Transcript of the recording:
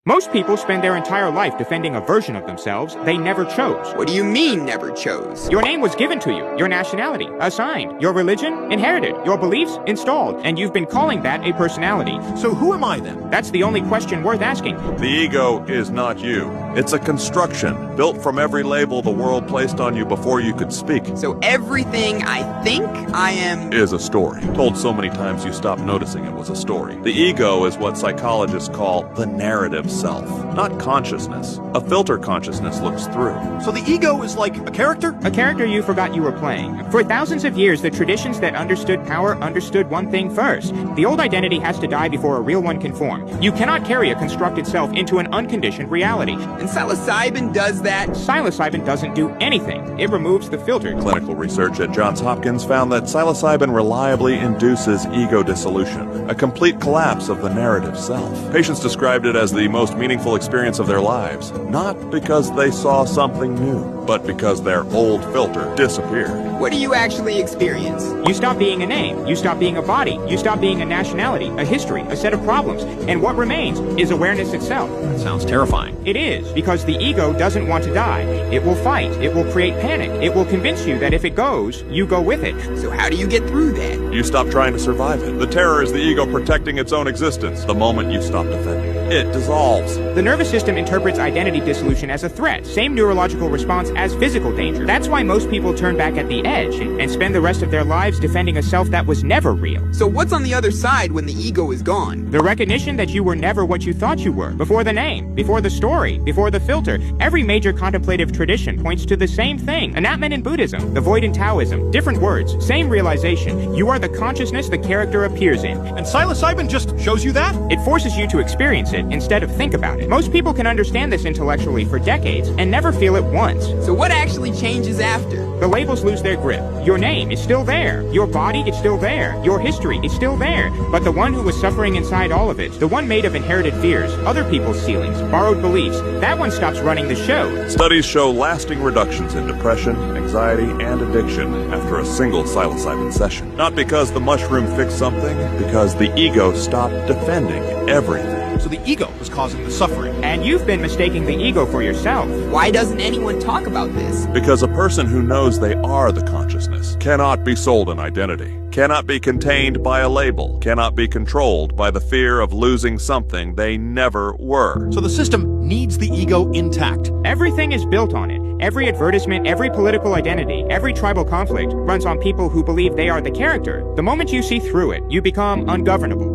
Most people spend their entire life defending a version of themselves they never chose. What do you mean, never chose? Your name was given to you, your nationality assigned, your religion inherited, your beliefs installed, and you've been calling that a personality. So who am I then? That's the only question worth asking. The ego is not you. It's a construction, built from every label the world placed on you before you could speak. So everything I think I am Is a story. Told so many times you stopped noticing it was a story. The ego is what psychologists call the narrative self, not consciousness. A filter consciousness looks through. So the ego is like a character? A character you forgot you were playing. For thousands of years, the traditions that understood power understood one thing first. The old identity has to die before a real one can form. You cannot carry a constructed self into an unconditioned reality. And psilocybin does that? Psilocybin doesn't do anything. It removes the filter. Clinical research at Johns Hopkins found that psilocybin reliably induces ego dissolution, a complete collapse of the narrative self. Patients described it as the most meaningful experience of their lives, not because they saw something new, but because their old filter disappeared. What do you actually experience? You stop being a name, you stop being a body, you stop being a nationality, a history, a set of problems, and what remains is awareness itself. That sounds terrifying. It is, because the ego doesn't want to die. It will fight, it will create panic, it will convince you that if it goes, you go with it. So how do you get through that? You stop trying to survive it. The terror is the ego protecting its own existence. The moment you stop defending it, dissolves. The nervous system interprets identity dissolution as a threat, same neurological response as physical danger. That's why most people turn back at the edge and spend the rest of their lives defending a self that was never real. So what's on the other side when the ego is gone? The recognition that you were never what you thought you were, before the name, before the story, before the filter. Every major contemplative tradition points to the same thing. Enlightenment in Buddhism, the void in Taoism, different words, same realization. You are the consciousness the character appears in. And psilocybin just shows you that? It forces you to experience it instead of think about it. Most people can understand this intellectually for decades and never feel it once. So what actually changes after? The labels lose their grip. Your name is still there. Your body is still there. Your history is still there. But the one who was suffering inside all of it, the one made of inherited fears, other people's ceilings, borrowed beliefs, that one stops running the show. Studies show lasting reductions in depression, anxiety, and addiction after a single psilocybin session. Not because the mushroom fixed something, because the ego stopped defending everything. So the ego is causing the suffering. And you've been mistaking the ego for yourself. Why doesn't anyone talk about this? Because a person who knows they are the consciousness cannot be sold an identity, cannot be contained by a label, cannot be controlled by the fear of losing something they never were. So the system needs the ego intact. Everything is built on it. Every advertisement, every political identity, every tribal conflict runs on people who believe they are the character. The moment you see through it, you become ungovernable.